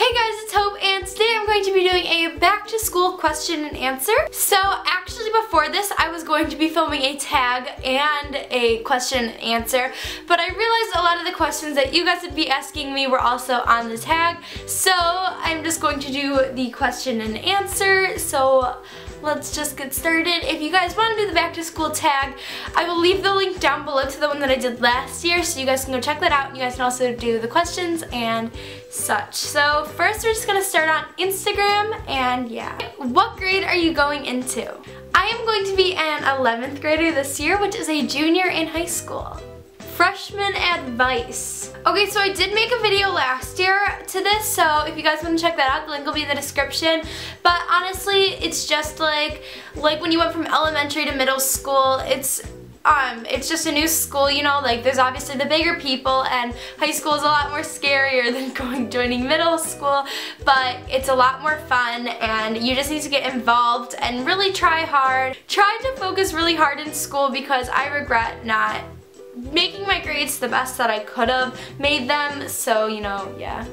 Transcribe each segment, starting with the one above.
Hey guys, it's Hope, and today I'm going to be doing a back to school question and answer. So actually before this I was going to be filming a tag and a question and answer, but I realized a lot of the questions that you guys would be asking me were also on the tag, so I'm just going to do the question and answer. So let's just get started. If you guys want to do the back to school tag, I will leave the link down below to the one that I did last year, so you guys can go check that out, and you guys can also do the questions and such. So first we're just going to start on Instagram, and yeah. What grade are you going into? I am going to be an 11th grader this year, which is a junior in high school. Freshman advice. Okay, so I did make a video last year to this, so if you guys want to check that out, the link will be in the description. But honestly, it's just like when you went from elementary to middle school, it's just a new school, you know, like there's obviously the bigger people, and high school is a lot more scarier than joining middle school, but it's a lot more fun, and you just need to get involved and really try hard. Try to focus really hard in school, because I regret not making my grades the best that I could have made them, so you know, yeah.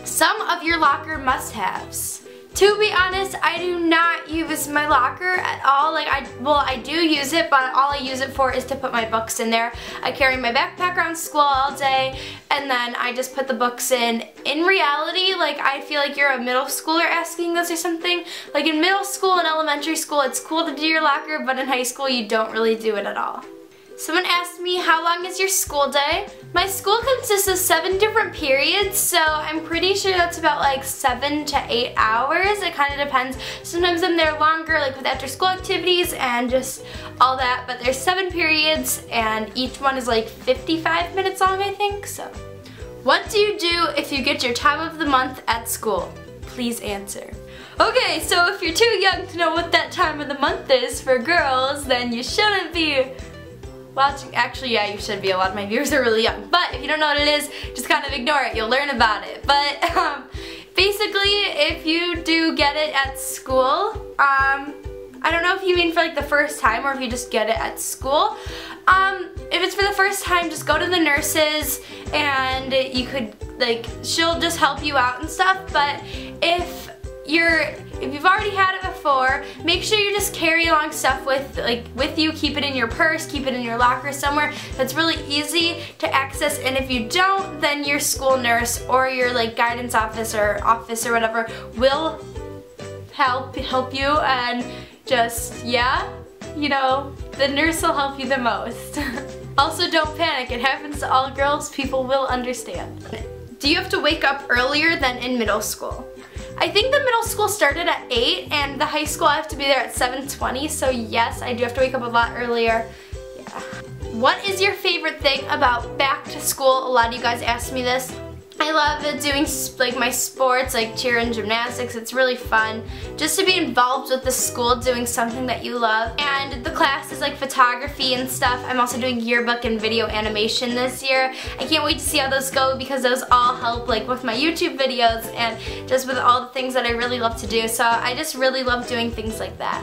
Some of your locker must-haves. To be honest, I do not use my locker at all. I do use it, but all I use it for is to put my books in there. I carry my backpack around school all day, and then I just put the books in. In reality, I feel like you're a middle schooler asking this or something. Like in middle school and elementary school, it's cool to do your locker, but in high school, you don't really do it at all. Someone asked me, how long is your school day? My school consists of 7 different periods, so I'm pretty sure that's about like 7 to 8 hours. It kind of depends. Sometimes I'm there longer, like with after school activities and just all that, but there's 7 periods and each one is like 55 minutes long, I think, so. What do you do if you get your time of the month at school? Please answer. Okay, so if you're too young to know what that time of the month is for girls, then you shouldn't be watching. Actually, yeah, you should be. A lot of my viewers are really young. But if you don't know what it is, just kind of ignore it. You'll learn about it. But basically, if you do get it at school, I don't know if you mean for like the first time or if you just get it at school. If it's for the first time, just go to the nurses and you could, she'll just help you out and stuff. But if you've already had it before, make sure you just carry along stuff with you. Keep it in your purse, keep it in your locker somewhere. That's really easy to access, and if you don't, then your school nurse or your guidance office or whatever will help you, and just, yeah, you know, the nurse will help you the most. Also, don't panic. It happens to all girls. People will understand. Do you have to wake up earlier than in middle school? I think the middle school started at 8, and the high school I have to be there at 7:20, so yes, I do have to wake up a lot earlier. Yeah. What is your favorite thing about back to school? A lot of you guys asked me this. I love doing my sports, like cheer and gymnastics. It's really fun just to be involved with the school, doing something that you love. And the class is like photography and stuff. I'm also doing yearbook and video animation this year. I can't wait to see how those go, because those all help with my YouTube videos and just with all the things that I really love to do. So I just really love doing things like that.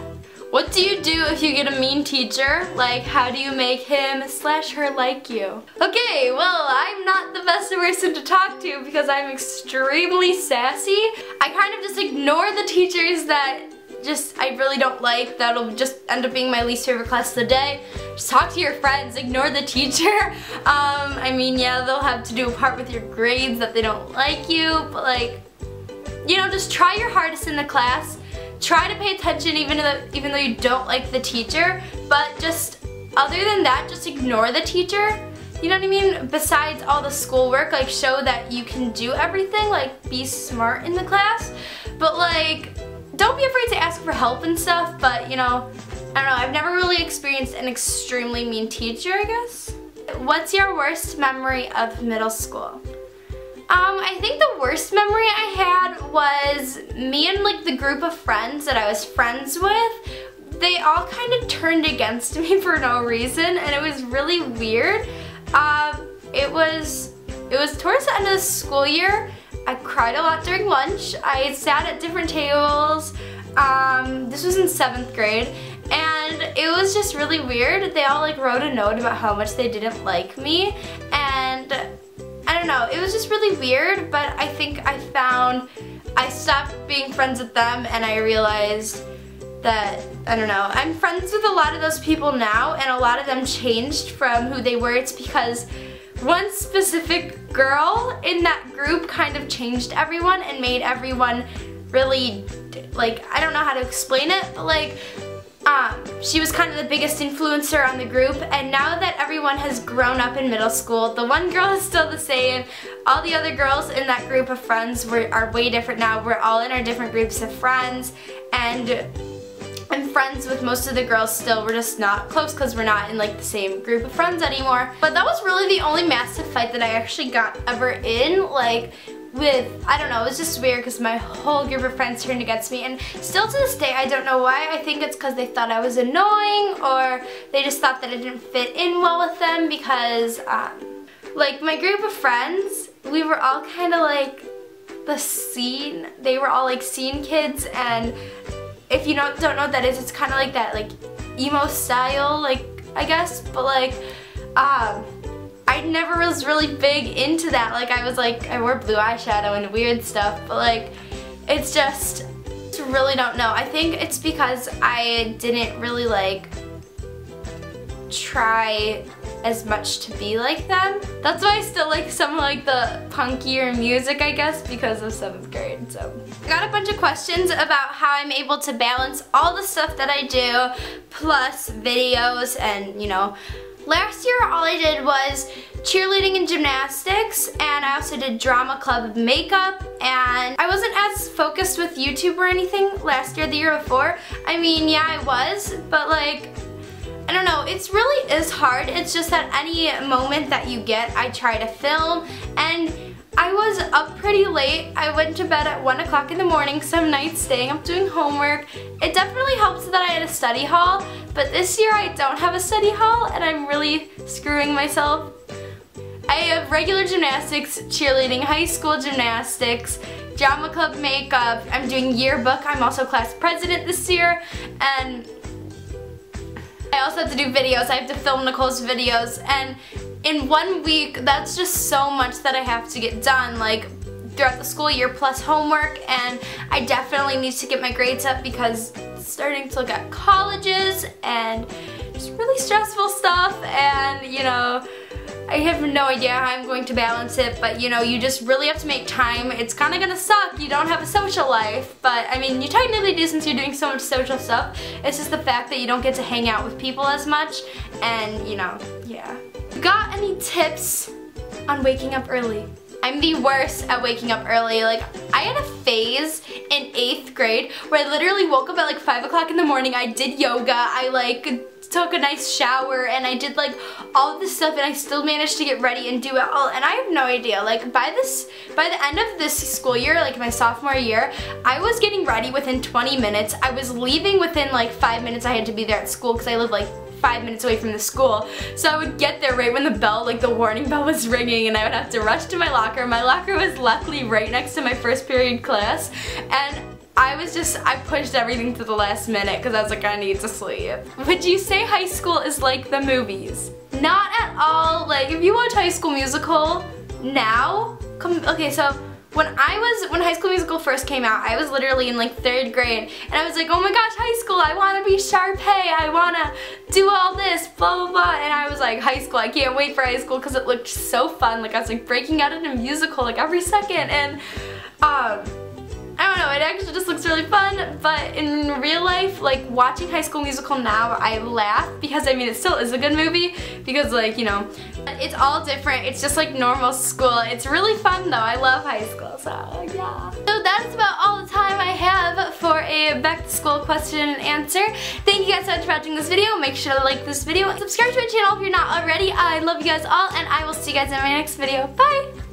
What do you do if you get a mean teacher? How do you make him/her like you? Okay, well, I'm not the best person to talk to because I'm extremely sassy. I kind of just ignore the teachers that I really don't like. That'll just end up being my least favorite class of the day. Just talk to your friends, ignore the teacher. I mean, yeah, they'll have to do a part with your grades that they don't like you, but you know, just try your hardest in the class. Try to pay attention even though you don't like the teacher, but just other than that, just ignore the teacher. You know what I mean? Besides all the schoolwork, show that you can do everything, be smart in the class, but don't be afraid to ask for help and stuff. But you know, I don't know, I've never really experienced an extremely mean teacher, I guess. What's your worst memory of middle school? I think the worst memory I had was me and the group of friends that I was friends with. They all kind of turned against me for no reason, and it was really weird. It was towards the end of the school year. I cried a lot during lunch. I sat at different tables. This was in 7th grade, and it was just really weird. They all wrote a note about how much they didn't like me, and I don't know, it was just really weird, but I think I found I stopped being friends with them and I realized that, I don't know, I'm friends with a lot of those people now and a lot of them changed from who they were. It's because one specific girl in that group kind of changed everyone and made everyone really, like, I don't know how to explain it, but like, she was kind of the biggest influencer on the group, and now that everyone has grown up in middle school, the one girl is still the same. All the other girls in that group of friends are way different now. We're all in our different groups of friends, and I'm friends with most of the girls still. We're just not close because we're not in like the same group of friends anymore. But that was really the only massive fight that I actually got ever in, like with, I don't know, it was just weird because my whole group of friends turned against me, and still to this day I don't know why. I think it's because they thought I was annoying, or they just thought that I didn't fit in well with them because like my group of friends, we were all kind of like the scene, they were all like scene kids, and if you don't know what that is, it's kind of like that like emo style, like I guess, but like I never was really big into that. Like I wore blue eyeshadow and weird stuff, but like it's just really don't know. I think it's because I didn't really like try as much to be like them. That's why I still like some like the punkier music, I guess, because of 7th grade. So I got a bunch of questions about how I'm able to balance all the stuff that I do plus videos, and you know, last year all I did was cheerleading and gymnastics, and I also did drama club makeup, and I wasn't as focused with YouTube or anything last year, the year before. I mean, yeah, I was, but like, I don't know, it's really is hard. It's just that any moment that you get, I try to film, and I was up pretty late. I went to bed at 1 o'clock in the morning some nights, staying up doing homework. It definitely helps that I had a study hall, but this year I don't have a study hall, and I'm really screwing myself. I have regular gymnastics, cheerleading, high school gymnastics, drama club makeup, I'm doing yearbook, I'm also class president this year, and I also have to do videos. I have to film Nicole's videos, and in 1 week, that's just so much that I have to get done, like throughout the school year plus homework, and I definitely need to get my grades up because it's starting to look at colleges and just really stressful stuff, and you know, I have no idea how I'm going to balance it, but you know, you just really have to make time. It's kind of gonna suck, you don't have a social life, but I mean, you technically do since you're doing so much social stuff. It's just the fact that you don't get to hang out with people as much, and you know, yeah. Got any tips on waking up early? I'm the worst at waking up early. Like, I had a phase in 8th grade where I literally woke up at like 5 o'clock in the morning, I did yoga, I like took a nice shower, and I did like all of this stuff, and I still managed to get ready and do it all, and I have no idea, like by the end of this school year, like my sophomore year, I was getting ready within 20 minutes, I was leaving within like 5 minutes. I had to be there at school because I live like 5 minutes away from the school, so I would get there right when the bell, like the warning bell was ringing, and I would have to rush to my locker. My locker was luckily right next to my first period class, and I pushed everything to the last minute because I was like, I need to sleep. Would you say high school is like the movies? Not at all. Like, if you watch High School Musical now, okay, so when High School Musical first came out, I was literally in like 3rd grade, and I was like, oh my gosh, high school, I want to be Sharpay, I want to do all this, blah blah blah, and I was like, high school, I can't wait for high school because it looked so fun. Like, I was like breaking out in a musical like every second, and I don't know, it actually just looks really fun, but in real life, like watching High School Musical now, I laugh because I mean it still is a good movie because, like, you know, it's all different. It's just like normal school. It's really fun though. I love high school, so yeah. So that is about all the time I have for a back to school question and answer. Thank you guys so much for watching this video. Make sure to like this video and subscribe to my channel if you're not already. I love you guys all, and I will see you guys in my next video. Bye!